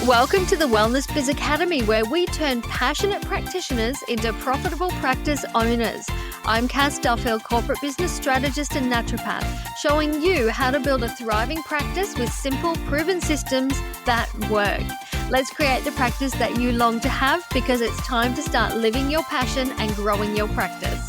Welcome to the Wellness Biz Academy, where we turn passionate practitioners into profitable practice owners. I'm Cass Duffield, corporate business strategist and naturopath, showing you how to build a thriving practice with simple, proven systems that work. Let's create the practice that you long to have, because it's time to start living your passion and growing your practice.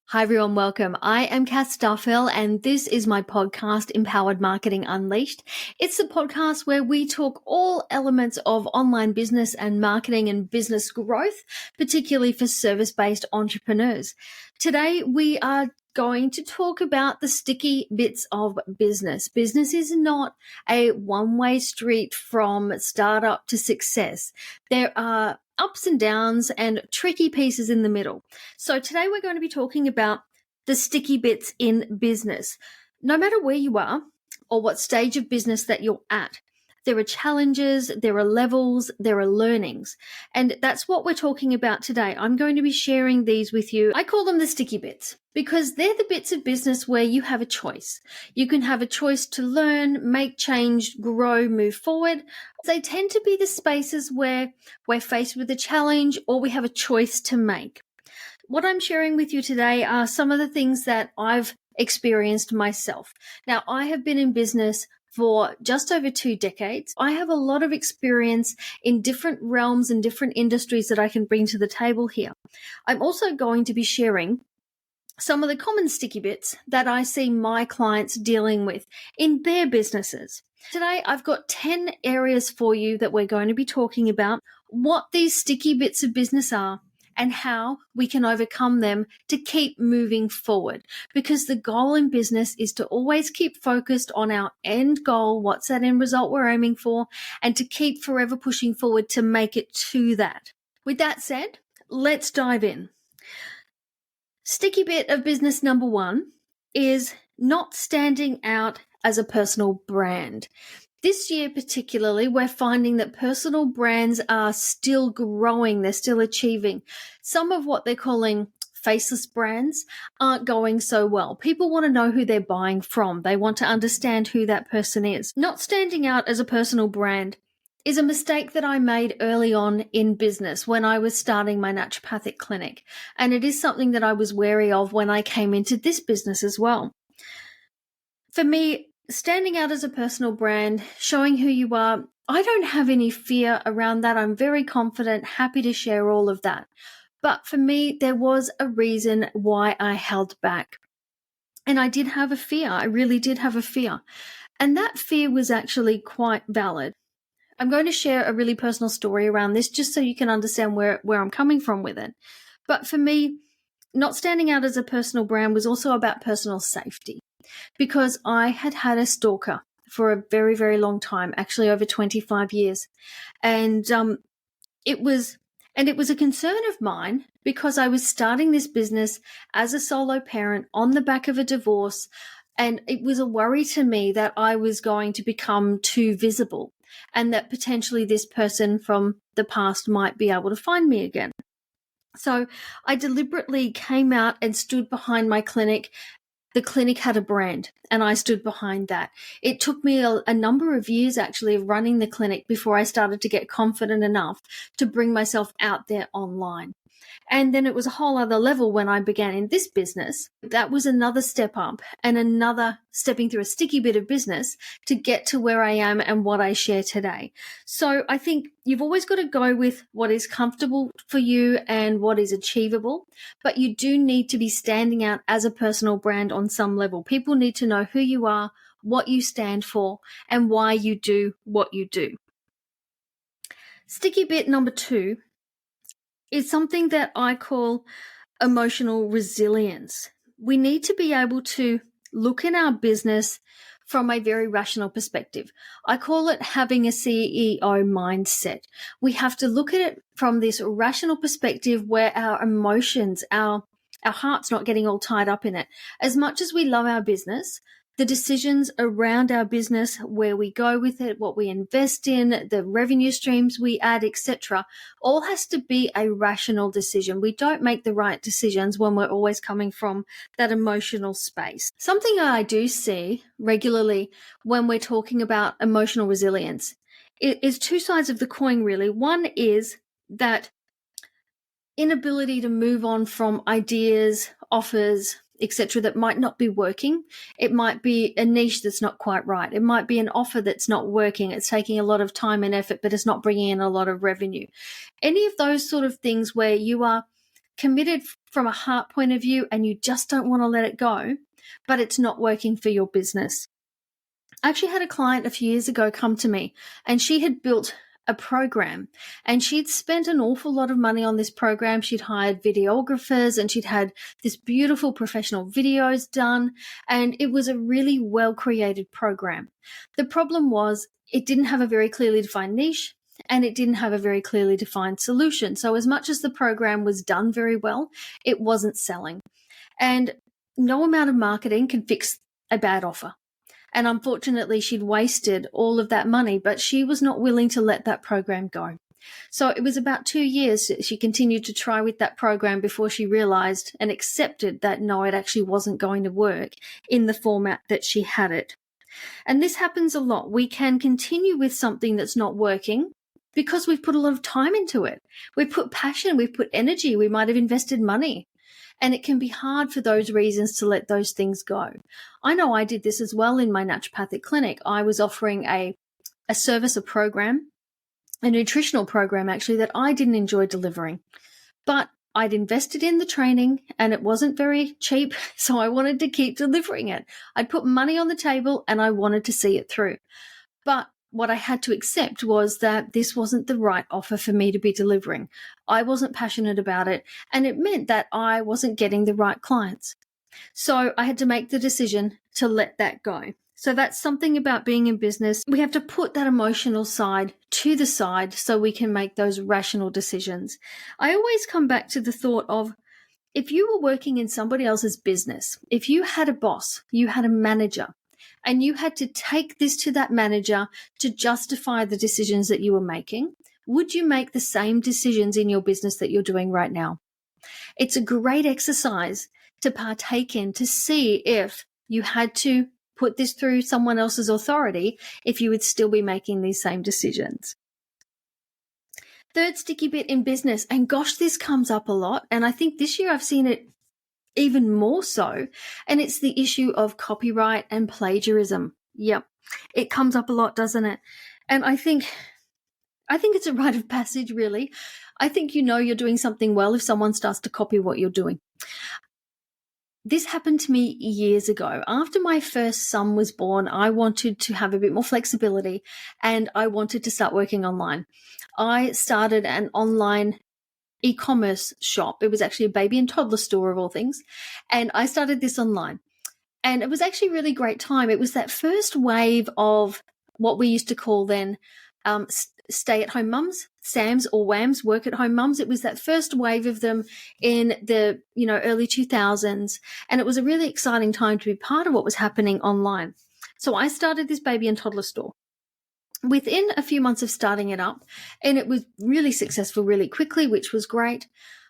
Hi everyone, welcome. I am Cass Duffield and this is my podcast, Empowered Marketing Unleashed. It's a podcast where we talk all elements of online business and marketing and business growth, particularly for service-based entrepreneurs. Today we are going to talk about the sticky bits of business. Business is not a one-way street from startup to success. There are ups and downs and tricky pieces in the middle. So today we're going to be talking about the sticky bits in business. No matter where you are or what stage of business that you're at, there are challenges, there are levels, there are learnings. And that's what we're talking about today. I'm going to be sharing these with you. I call them the sticky bits because they're the bits of business where you have a choice. You can have a choice to learn, make change, grow, move forward. They tend to be the spaces where we're faced with a challenge or we have a choice to make. What I'm sharing with you today are some of the things that I've experienced myself. Now, I have been in business for just over 2 decades. I have a lot of experience in different realms and different industries that I can bring to the table here. I'm also going to be sharing some of the common sticky bits that I see my clients dealing with in their businesses. Today, I've got 10 areas for you that we're going to be talking about, what these sticky bits of business are, and how we can overcome them to keep moving forward. Because the goal in business is to always keep focused on our end goal, what's that end result we're aiming for, and to keep forever pushing forward to make it to that. With that said, let's dive in. Sticky bit of business number 1 is not standing out as a personal brand. This year particularly, we're finding that personal brands are still growing, they're still achieving. Some of what they're calling faceless brands aren't going so well. People want to know who they're buying from. They want to understand who that person is. Not standing out as a personal brand is a mistake that I made early on in business when I was starting my naturopathic clinic. And it is something that I was wary of when I came into this business as well. For me, standing out as a personal brand, showing who you are, I don't have any fear around that. I'm very confident, happy to share all of that. But for me, there was a reason why I held back. And I did have a fear. I really did have a fear. And that fear was actually quite valid. I'm going to share a really personal story around this just so you can understand where I'm coming from with it. But for me, not standing out as a personal brand was also about personal safety. Because I had had a stalker for a very, very long time, actually over 25 years. And it was a concern of mine because I was starting this business as a solo parent on the back of a divorce. And it was a worry to me that I was going to become too visible and that potentially this person from the past might be able to find me again. So I deliberately came out and stood behind my clinic. The clinic had a brand and I stood behind that. It took me a number of years actually of running the clinic before I started to get confident enough to bring myself out there online. And then it was a whole other level when I began in this business. That was another step up and another stepping through a sticky bit of business to get to where I am and what I share today. So I think you've always got to go with what is comfortable for you and what is achievable, but you do need to be standing out as a personal brand on some level. People need to know who you are, what you stand for, and why you do what you do. Sticky bit number 2 is something that I call emotional resilience. We need to be able to look in our business from a very rational perspective. I call it having a CEO mindset. We have to look at it from this rational perspective where our emotions, our heart's not getting all tied up in it. As much as we love our business, the decisions around our business, where we go with it, what we invest in, the revenue streams we add, etc., all has to be a rational decision. We don't make the right decisions when we're always coming from that emotional space. Something I do see regularly when we're talking about emotional resilience is two sides of the coin, really. One is that inability to move on from ideas, offers, etc., that might not be working. It might be a niche that's not quite right. It might be an offer that's not working. It's taking a lot of time and effort, but it's not bringing in a lot of revenue. Any of those sort of things where you are committed from a heart point of view and you just don't want to let it go, but it's not working for your business. I actually had a client a few years ago come to me, and she had built a program, and she'd spent an awful lot of money on this program. She'd hired videographers, and she'd had this beautiful professional videos done, and it was a really well created program. The problem was it didn't have a very clearly defined niche, and it didn't have a very clearly defined solution. So as much as the program was done very well, it wasn't selling. And no amount of marketing can fix a bad offer. And unfortunately, she'd wasted all of that money, but she was not willing to let that program go. So it was about 2 years she continued to try with that program before she realized and accepted that no, it actually wasn't going to work in the format that she had it. And this happens a lot. We can continue with something that's not working because we've put a lot of time into it. We've put passion, we've put energy, we might have invested money. And it can be hard for those reasons to let those things go. I know I did this as well in my naturopathic clinic. I was offering a service, a program, a nutritional program actually, that I didn't enjoy delivering. But I'd invested in the training and it wasn't very cheap, so I wanted to keep delivering it. I'd put money on the table and I wanted to see it through. But what I had to accept was that this wasn't the right offer for me to be delivering. I wasn't passionate about it, and it meant that I wasn't getting the right clients. So I had to make the decision to let that go. So that's something about being in business. We have to put that emotional side to the side so we can make those rational decisions. I always come back to the thought of, if you were working in somebody else's business, if you had a boss, you had a manager, and you had to take this to that manager to justify the decisions that you were making, would you make the same decisions in your business that you're doing right now? It's a great exercise to partake in to see if you had to put this through someone else's authority, if you would still be making these same decisions. Third sticky bit in business, and gosh, this comes up a lot, and I think this year I've seen it even more so, and it's the issue of copyright and plagiarism. Yep, it comes up a lot, doesn't it? And I think it's a rite of passage, really. I think you're doing something well if someone starts to copy what you're doing. This happened to me years ago. After my first son was born, I wanted to have a bit more flexibility, and I wanted to start working online. I started an online e-commerce shop. It was actually a baby and toddler store of all things. And I started this online. And it was actually a really great time. It was that first wave of what we used to call then stay-at-home mums, SAMs or WAMs, work-at-home mums. It was that first wave of them in the early 2000s. And it was a really exciting time to be part of what was happening online. So I started this baby and toddler store. Within a few months of starting it up, and it was really successful really quickly, which was great,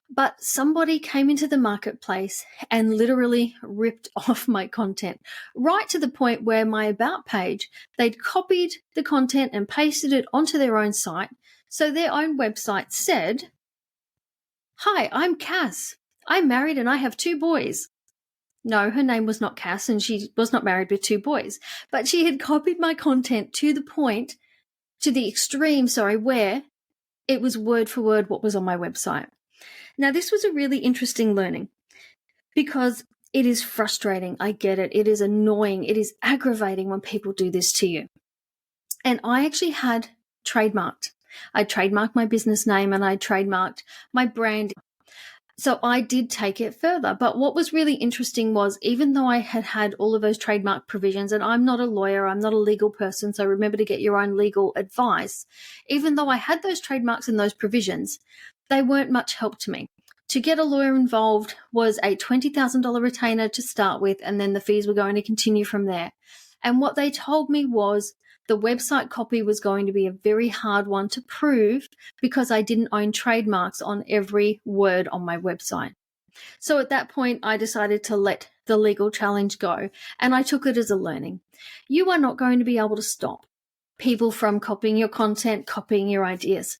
but somebody came into the marketplace and literally ripped off my content, right to the point where my about page, they'd copied the content and pasted it onto their own site. So their own website said, "Hi, I'm Cass. I'm married and I have 2 boys." No, her name was not Cass, and she was not married with 2 boys, but she had copied my content to the extreme, where it was word for word what was on my website. Now, this was a really interesting learning because it is frustrating. I get it. It is annoying. It is aggravating when people do this to you. And I actually had trademarked. I trademarked my business name and I trademarked my brand. So I did take it further. But what was really interesting was, even though I had had all of those trademark provisions, and I'm not a lawyer, I'm not a legal person, so remember to get your own legal advice. Even though I had those trademarks and those provisions, they weren't much help to me. To get a lawyer involved was a $20,000 retainer to start with, and then the fees were going to continue from there. And what they told me was the website copy was going to be a very hard one to prove because I didn't own trademarks on every word on my website. So at that point, I decided to let the legal challenge go, and I took it as a learning. You are not going to be able to stop people from copying your content, copying your ideas.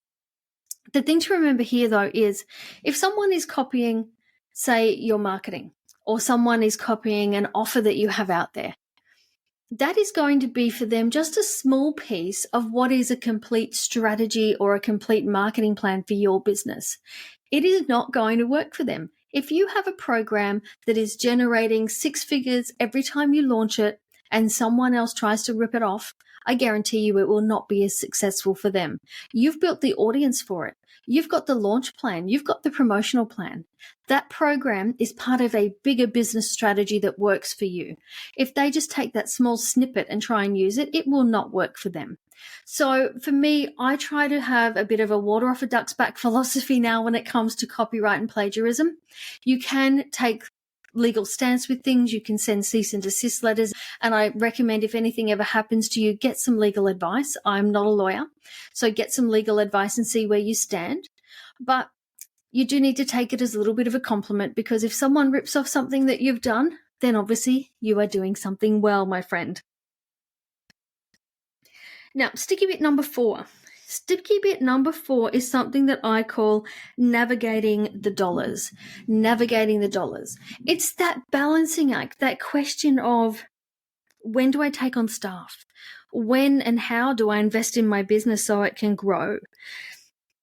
The thing to remember here, though, is if someone is copying, say, your marketing, or someone is copying an offer that you have out there, that is going to be for them just a small piece of what is a complete strategy or a complete marketing plan for your business. It is not going to work for them. If you have a program that is generating 6 figures every time you launch it and someone else tries to rip it off, I guarantee you it will not be as successful for them. You've built the audience for it. You've got the launch plan. You've got the promotional plan. That program is part of a bigger business strategy that works for you. If they just take that small snippet and try and use it, it will not work for them. So for me, I try to have a bit of a water off a duck's back philosophy now when it comes to copyright and plagiarism. You can take legal stance with things. You can send cease and desist letters. And I recommend if anything ever happens to you, get some legal advice. I'm not a lawyer, so get some legal advice and see where you stand. But you do need to take it as a little bit of a compliment, because if someone rips off something that you've done, then obviously you are doing something well, my friend. Now, sticky bit number 4. Sticky bit number 4 is something that I call navigating the dollars. Navigating the dollars. It's that balancing act, that question of, when do I take on staff? When and how do I invest in my business so it can grow?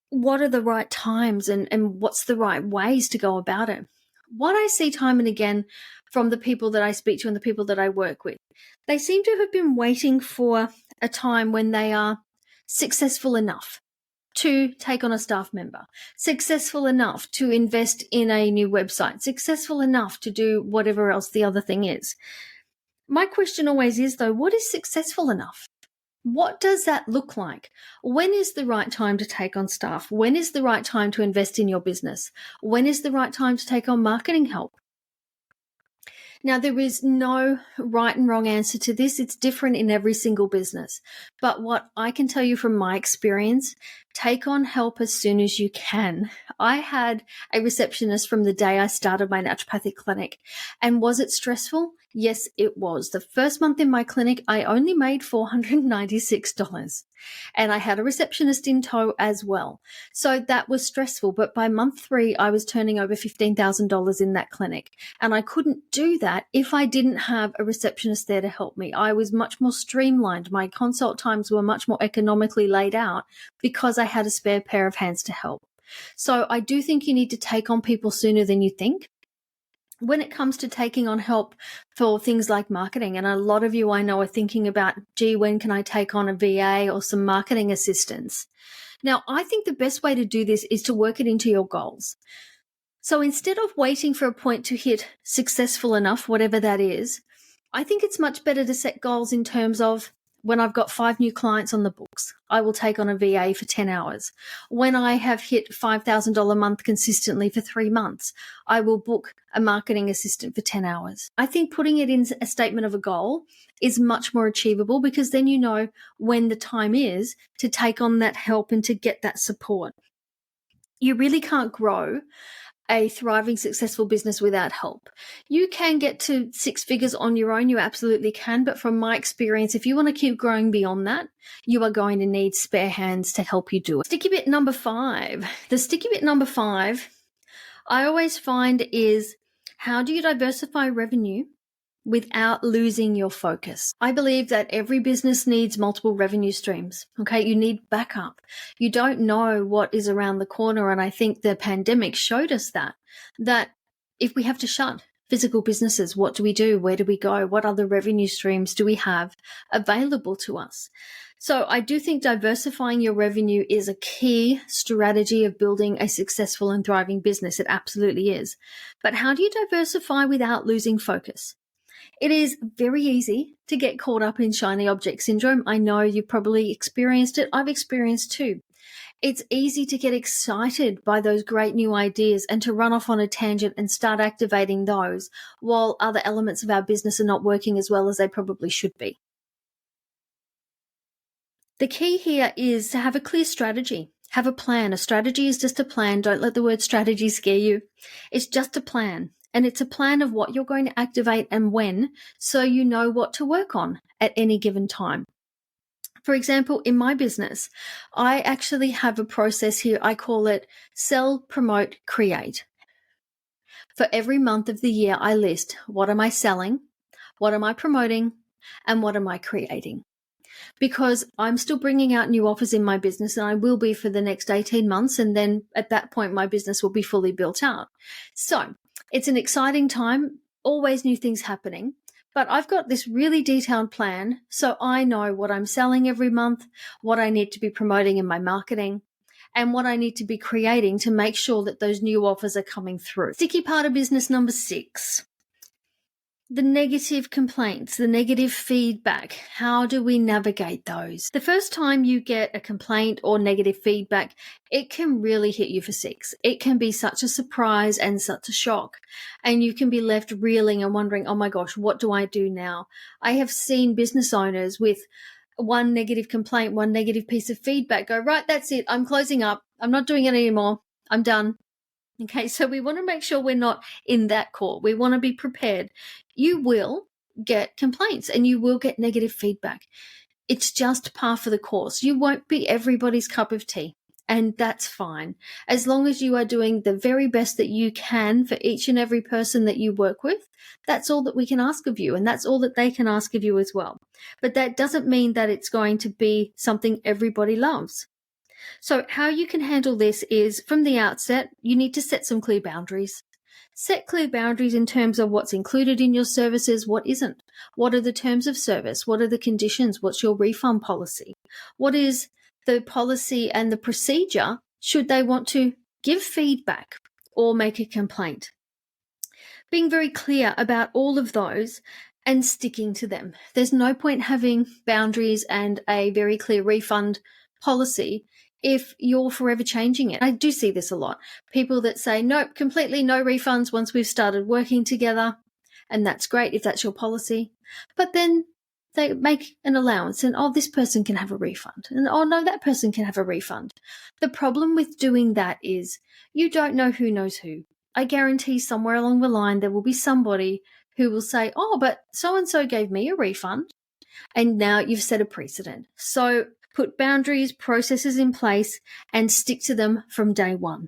What are the right times and what's the right ways to go about it? What I see time and again from the people that I speak to and the people that I work with, they seem to have been waiting for a time when they are successful enough to take on a staff member, successful enough to invest in a new website, successful enough to do whatever else the other thing is. My question always is, though, what is successful enough? What does that look like? When is the right time to take on staff? When is the right time to invest in your business? When is the right time to take on marketing help? Now, there is no right and wrong answer to this. It's different in every single business. But what I can tell you from my experience, take on help as soon as you can. I had a receptionist from the day I started my naturopathic clinic. And was it stressful? Yes, it was. The first month in my clinic, I only made $496. And I had a receptionist in tow as well. So that was stressful. But by month 3, I was turning over $15,000 in that clinic. And I couldn't do that if I didn't have a receptionist there to help me. I was much more streamlined. My consult times were much more economically laid out because I had a spare pair of hands to help. So I do think you need to take on people sooner than you think. When it comes to taking on help for things like marketing, and a lot of you I know are thinking about, gee, when can I take on a VA or some marketing assistance? Now, I think the best way to do this is to work it into your goals. So instead of waiting for a point to hit successful enough, whatever that is, I think it's much better to set goals in terms of, when I've got 5 new clients on the books, I will take on a VA for 10 hours. When I have hit $5,000 a month consistently for 3 months, I will book a marketing assistant for 10 hours. I think putting it in a statement of a goal is much more achievable, because then you know when the time is to take on that help and to get that support. You really can't grow a thriving, successful business without help. You can get to 6 figures on your own. You absolutely can. But from my experience, if you want to keep growing beyond that, you are going to need spare hands to help you do it. Sticky bit number 5. The sticky bit number 5, I always find, is how do you diversify revenue without losing your focus? I believe that every business needs multiple revenue streams. Okay, you need backup. You don't know what is around the corner, and I think the pandemic showed us that if we have to shut physical businesses, what do we do? Where do we go? What other revenue streams do we have available to us? So I do think diversifying your revenue is a key strategy of building a successful and thriving business. It absolutely is. But how do you diversify without losing focus? It is very easy to get caught up in shiny object syndrome. I know you've probably experienced it. I've experienced too. It's easy to get excited by those great new ideas and to run off on a tangent and start activating those while other elements of our business are not working as well as they probably should be. The key here is to have a clear strategy. Have a plan. A strategy is just a plan. Don't let the word strategy scare you. It's just a plan. And it's a plan of what you're going to activate and when, so you know what to work on at any given time. For example, in my business, I actually have a process here. I call it sell, promote, create. For every month of the year, I list what am I selling, what am I promoting, and what am I creating. Because I'm still bringing out new offers in my business, and I will be for the next 18 months. And then at that point, my business will be fully built out. So it's an exciting time, always new things happening. But I've got this really detailed plan, so I know what I'm selling every month, what I need to be promoting in my marketing, and what I need to be creating to make sure that those new offers are coming through. Sticky part of business number 6. The negative complaints, the negative feedback. How do we navigate those? The first time you get a complaint or negative feedback, it can really hit you for 6. It can be such a surprise and such a shock. And you can be left reeling and wondering, oh my gosh, what do I do now? I have seen business owners with one negative complaint, one negative piece of feedback go, right, that's it. I'm closing up. I'm not doing it anymore. I'm done. Okay, so we want to make sure we're not in that court. We want to be prepared. You will get complaints and you will get negative feedback. It's just par for the course. You won't be everybody's cup of tea, and that's fine. As long as you are doing the very best that you can for each and every person that you work with, that's all that we can ask of you, and that's all that they can ask of you as well. But that doesn't mean that it's going to be something everybody loves. So how you can handle this is, from the outset, you need to set some clear boundaries. Set clear boundaries in terms of what's included in your services, what isn't. What are the terms of service? What are the conditions? What's your refund policy? What is the policy and the procedure should they want to give feedback or make a complaint? Being very clear about all of those and sticking to them. There's no point having boundaries and a very clear refund policy if you're forever changing it. I do see this a lot. People that say, nope, completely no refunds once we've started working together. And that's great if that's your policy. But then they make an allowance and, oh, this person can have a refund. And, oh, no, that person can have a refund. The problem with doing that is you don't know who knows who. I guarantee somewhere along the line there will be somebody who will say, oh, but so-and-so gave me a refund. And now you've set a precedent. So put boundaries, processes in place, and stick to them from day one.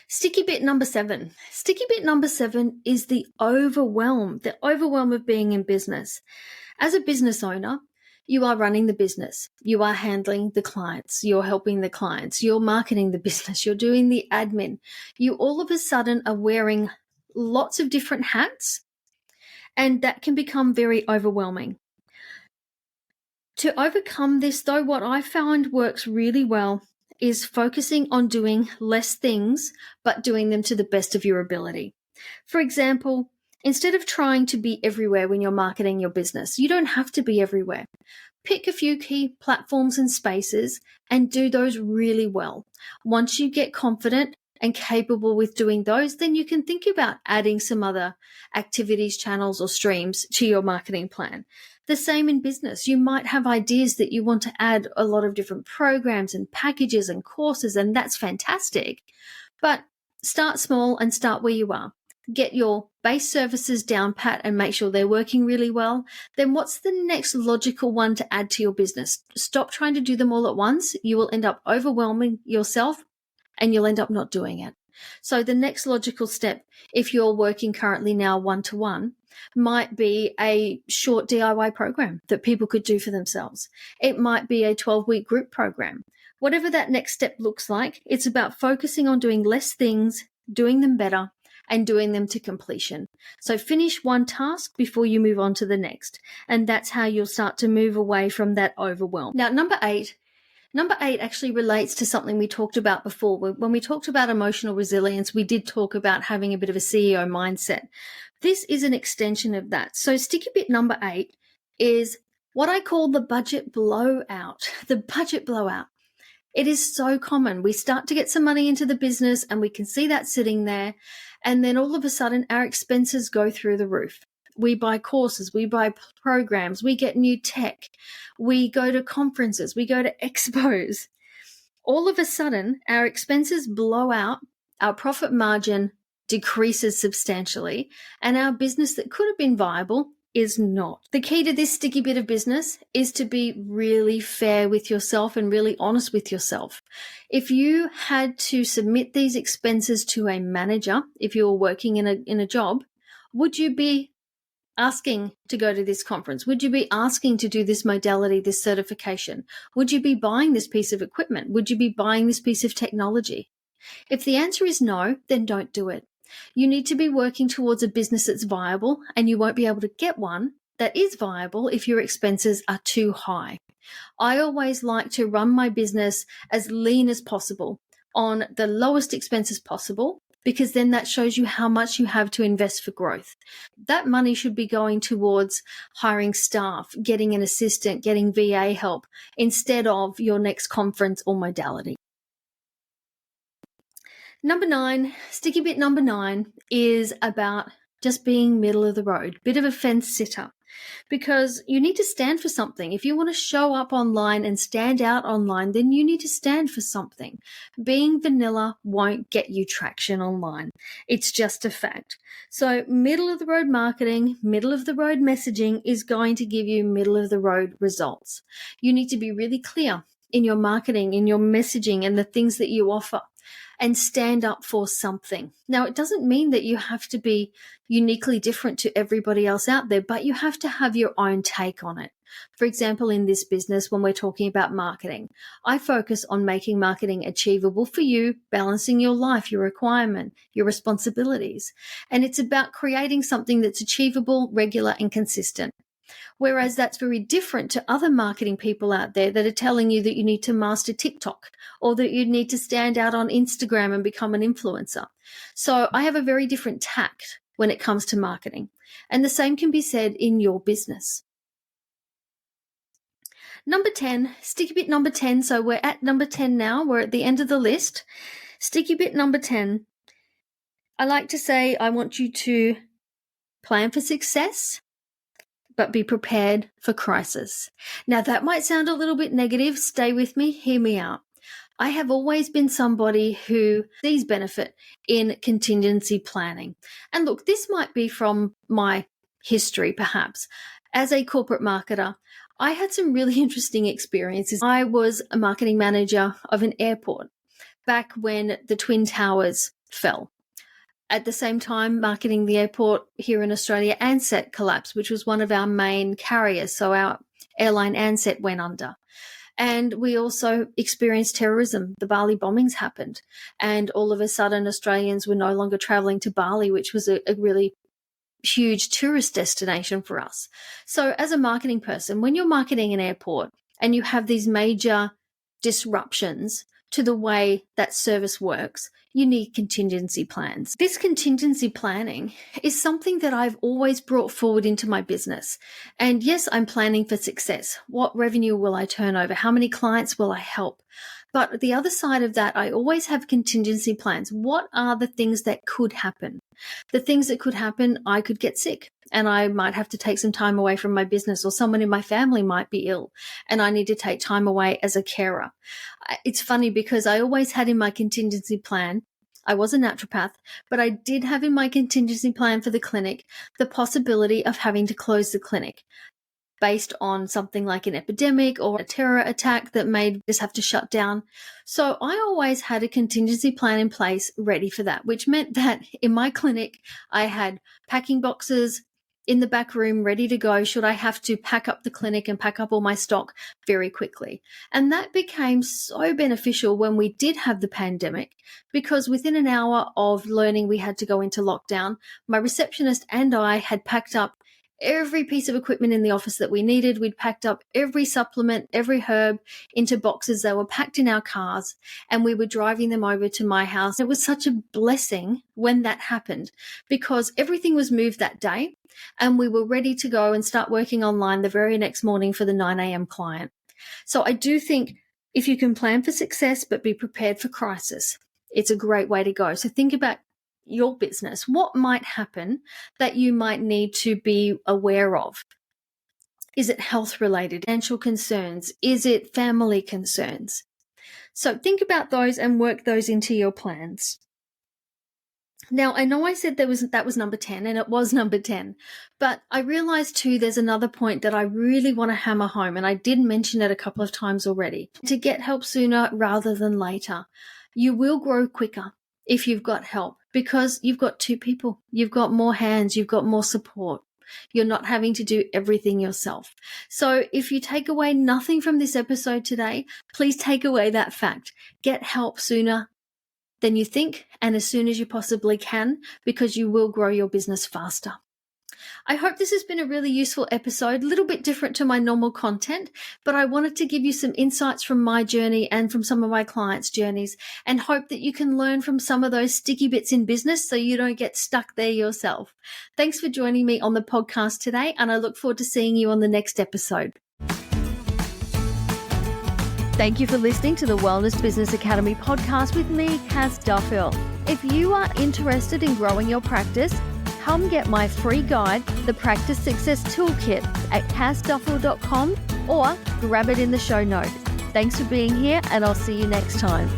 Sticky bit number 7. Sticky bit number 7 is the overwhelm of being in business. As a business owner, you are running the business. You are handling the clients. You're helping the clients. You're marketing the business. You're doing the admin. You all of a sudden are wearing lots of different hats, and that can become very overwhelming. To overcome this, though, what I found works really well is focusing on doing less things, but doing them to the best of your ability. For example, instead of trying to be everywhere when you're marketing your business, you don't have to be everywhere. Pick a few key platforms and spaces and do those really well. Once you get confident and capable with doing those, then you can think about adding some other activities, channels, or streams to your marketing plan. The same in business. You might have ideas that you want to add a lot of different programs and packages and courses, and that's fantastic. But start small and start where you are. Get your base services down pat and make sure they're working really well. Then what's the next logical one to add to your business? Stop trying to do them all at once. You will end up overwhelming yourself and you'll end up not doing it. So the next logical step, if you're working currently now one-to-one, might be a short DIY program that people could do for themselves. It might be a 12-week group program. Whatever that next step looks like, it's about focusing on doing less things, doing them better, and doing them to completion. So finish one task before you move on to the next. And that's how you'll start to move away from that overwhelm. Now, number 8 actually relates to something we talked about before. When we talked about emotional resilience, we did talk about having a bit of a CEO mindset. This is an extension of that. So sticky bit number 8 is what I call the budget blowout. The budget blowout. It is so common. We start to get some money into the business and we can see that sitting there. And then all of a sudden, our expenses go through the roof. We buy courses, we buy programs, we get new tech, we go to conferences, we go to expos. All of a sudden, our expenses blow out, our profit margin decreases substantially, and our business that could have been viable is not. The key to this sticky bit of business is to be really fair with yourself and really honest with yourself. If you had to submit these expenses to a manager, if you were working in a job, would you be asking to go to this conference? Would you be asking to do this modality, this certification? Would you be buying this piece of equipment? Would you be buying this piece of technology? If the answer is no, then don't do it. You need to be working towards a business that's viable, and you won't be able to get one that is viable if your expenses are too high. I always like to run my business as lean as possible on the lowest expenses possible, because then that shows you how much you have to invest for growth. That money should be going towards hiring staff, getting an assistant, getting VA help, instead of your next conference or modality. Number 9, sticky bit number 9 is about just being middle of the road, bit of a fence sitter, because you need to stand for something. If you want to show up online and stand out online, then you need to stand for something. Being vanilla won't get you traction online. It's just a fact. So middle of the road marketing, middle of the road messaging is going to give you middle of the road results. You need to be really clear in your marketing, in your messaging, and the things that you offer, and stand up for something. Now, it doesn't mean that you have to be uniquely different to everybody else out there, but you have to have your own take on it. For example, in this business, when we're talking about marketing, I focus on making marketing achievable for you, balancing your life, your requirement, your responsibilities. And it's about creating something that's achievable, regular, and consistent. Whereas that's very different to other marketing people out there that are telling you that you need to master TikTok or that you need to stand out on Instagram and become an influencer. So I have a very different tact when it comes to marketing. And the same can be said in your business. Number 10, sticky bit number 10. So we're at number 10 now. We're at the end of the list. Sticky bit number 10. I like to say I want you to plan for success, but be prepared for crisis. Now, that might sound a little bit negative. Stay with me. Hear me out. I have always been somebody who sees benefit in contingency planning. And look, this might be from my history, perhaps. As a corporate marketer, I had some really interesting experiences. I was a marketing manager of an airport back when the Twin Towers fell. At the same time, marketing the airport here in Australia, Ansett collapsed, which was one of our main carriers. So our airline Ansett went under. And we also experienced terrorism. The Bali bombings happened. And all of a sudden, Australians were no longer traveling to Bali, which was a really huge tourist destination for us. So as a marketing person, when you're marketing an airport and you have these major disruptions to the way that service works, you need contingency plans. This contingency planning is something that I've always brought forward into my business. And yes, I'm planning for success. What revenue will I turn over? How many clients will I help? But the other side of that, I always have contingency plans. What are the things that could happen? The things that could happen, I could get sick and I might have to take some time away from my business, or someone in my family might be ill and I need to take time away as a carer. It's funny because I always had in my contingency plan, I was a naturopath, but I did have in my contingency plan for the clinic the possibility of having to close the clinic based on something like an epidemic or a terror attack that made us have to shut down. So I always had a contingency plan in place ready for that, which meant that in my clinic, I had packing boxes in the back room ready to go should I have to pack up the clinic and pack up all my stock very quickly. And that became so beneficial when we did have the pandemic, because within an hour of learning we had to go into lockdown, my receptionist and I had packed up every piece of equipment in the office that we needed. We'd packed up every supplement, every herb into boxes. They were packed in our cars and we were driving them over to my house. It was such a blessing when that happened because everything was moved that day and we were ready to go and start working online the very next morning for the 9 a.m. client. So I do think if you can plan for success but be prepared for crisis, it's a great way to go. So think about your business. What might happen that you might need to be aware of? Is it health related, financial concerns? Is it family concerns? So think about those and work those into your plans. Now, I know I said that was number 10 and it was number 10, but I realized too there's another point that I really want to hammer home, and I did mention it a couple of times already. To get help sooner rather than later. You will grow quicker if you've got help because you've got two people, you've got more hands, you've got more support. You're not having to do everything yourself. So if you take away nothing from this episode today, please take away that fact. Get help sooner than you think and as soon as you possibly can because you will grow your business faster. I hope this has been a really useful episode, a little bit different to my normal content, but I wanted to give you some insights from my journey and from some of my clients' journeys and hope that you can learn from some of those sticky bits in business so you don't get stuck there yourself. Thanks for joining me on the podcast today, and I look forward to seeing you on the next episode. Thank you for listening to the Wellness Business Academy podcast with me, Cass Duffield. If you are interested in growing your practice, come get my free guide, The Practice Success Toolkit, at cassduffield.com or grab it in the show notes. Thanks for being here, and I'll see you next time.